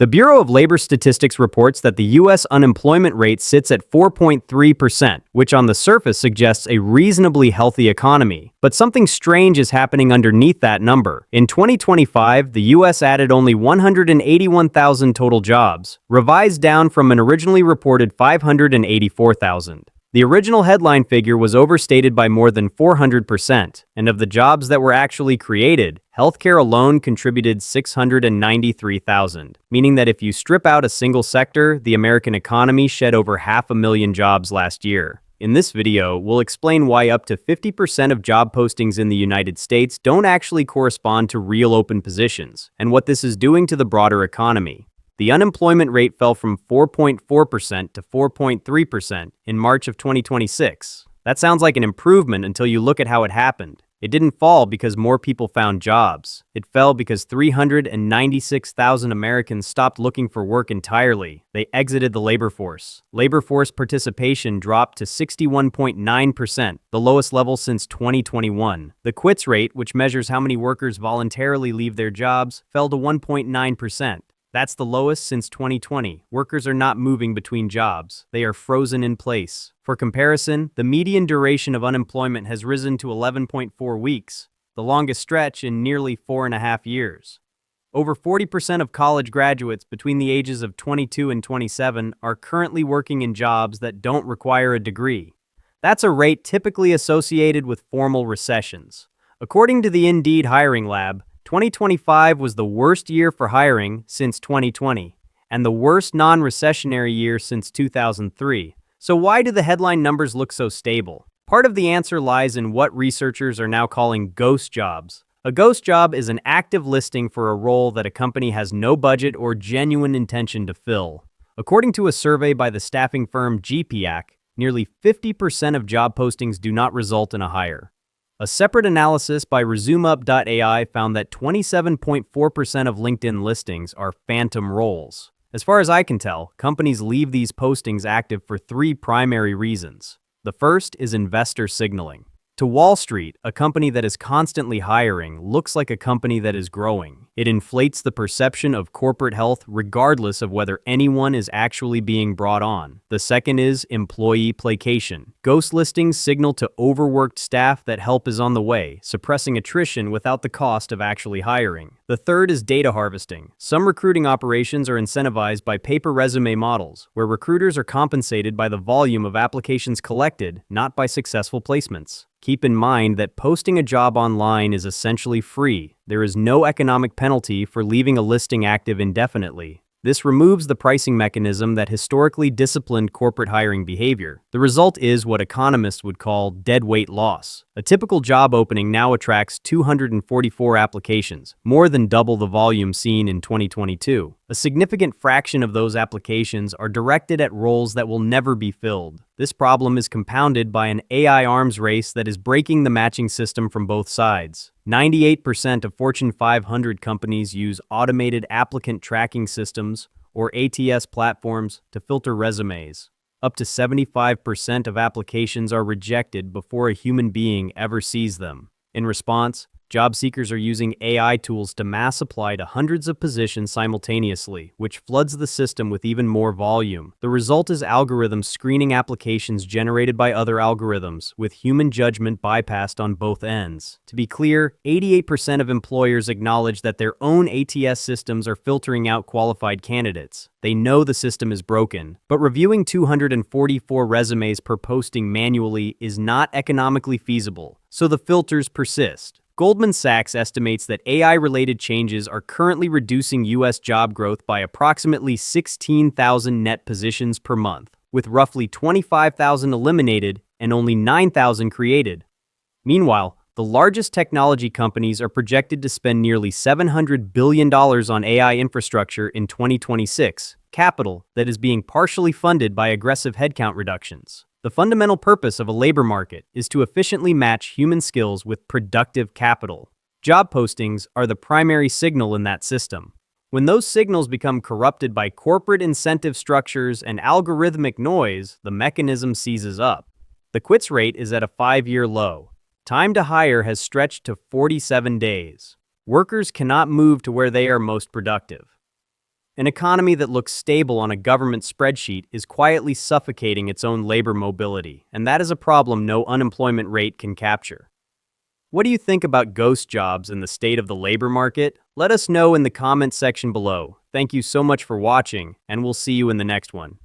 The Bureau of Labor Statistics reports that the U.S. unemployment rate sits at 4.3%, which on the surface suggests a reasonably healthy economy. But something strange is happening underneath that number. In 2025, the U.S. added only 181,000 total jobs, revised down from an originally reported 584,000. The original headline figure was overstated by more than 400%, and of the jobs that were actually created, healthcare alone contributed 693,000, meaning that if you strip out a single sector, the American economy shed over 500,000 jobs last year. In this video, we'll explain why up to 50% of job postings in the United States don't actually correspond to real open positions, and what this is doing to the broader economy. The unemployment rate fell from 4.4% to 4.3% in March of 2026. That sounds like an improvement until you look at how it happened. It didn't fall because more people found jobs. It fell because 396,000 Americans stopped looking for work entirely. They exited the labor force. Labor force participation dropped to 61.9%, the lowest level since 2021. The quits rate, which measures how many workers voluntarily leave their jobs, fell to 1.9%. That's the lowest since 2020. Workers are not moving between jobs. They are frozen in place. For comparison, the median duration of unemployment has risen to 11.4 weeks, the longest stretch in nearly 4.5 years. Over 40% of college graduates between the ages of 22 and 27 are currently working in jobs that don't require a degree. That's a rate typically associated with formal recessions. According to the Indeed Hiring Lab, 2025 was the worst year for hiring since 2020, and the worst non-recessionary year since 2003. So why do the headline numbers look so stable? Part of the answer lies in what researchers are now calling ghost jobs. A ghost job is an active listing for a role that a company has no budget or genuine intention to fill. According to a survey by the staffing firm GPAC, nearly 50% of job postings do not result in a hire. A separate analysis by ResumeUp.ai found that 27.4% of LinkedIn listings are phantom roles. As far as I can tell, companies leave these postings active for three primary reasons. The first is investor signaling. To Wall Street, a company that is constantly hiring looks like a company that is growing. It inflates the perception of corporate health regardless of whether anyone is actually being brought on. The second is employee placation. Ghost listings signal to overworked staff that help is on the way, suppressing attrition without the cost of actually hiring. The third is data harvesting. Some recruiting operations are incentivized by paper resume models, where recruiters are compensated by the volume of applications collected, not by successful placements. Keep in mind that posting a job online is essentially free. There is no economic penalty for leaving a listing active indefinitely. This removes the pricing mechanism that historically disciplined corporate hiring behavior. The result is what economists would call deadweight loss. A typical job opening now attracts 244 applications, more than double the volume seen in 2022. A significant fraction of those applications are directed at roles that will never be filled. This problem is compounded by an AI arms race that is breaking the matching system from both sides. 98% of Fortune 500 companies use automated applicant tracking systems, or ATS platforms, to filter resumes. Up to 75% of applications are rejected before a human being ever sees them. In response, job seekers are using AI tools to mass apply to hundreds of positions simultaneously, which floods the system with even more volume. The result is algorithms screening applications generated by other algorithms, with human judgment bypassed on both ends. To be clear, 88% of employers acknowledge that their own ATS systems are filtering out qualified candidates. They know the system is broken, but reviewing 244 resumes per posting manually is not economically feasible, so the filters persist. Goldman Sachs estimates that AI-related changes are currently reducing U.S. job growth by approximately 16,000 net positions per month, with roughly 25,000 eliminated and only 9,000 created. Meanwhile, the largest technology companies are projected to spend nearly $700 billion on AI infrastructure in 2026, capital that is being partially funded by aggressive headcount reductions. The fundamental purpose of a labor market is to efficiently match human skills with productive capital. Job postings are the primary signal in that system. When those signals become corrupted by corporate incentive structures and algorithmic noise, the mechanism seizes up. The quits rate is at a 5-year low. Time to hire has stretched to 47 days. Workers cannot move to where they are most productive. An economy that looks stable on a government spreadsheet is quietly suffocating its own labor mobility, and that is a problem no unemployment rate can capture. What do you think about ghost jobs and the state of the labor market? Let us know in the comments section below. Thank you so much for watching, and we'll see you in the next one.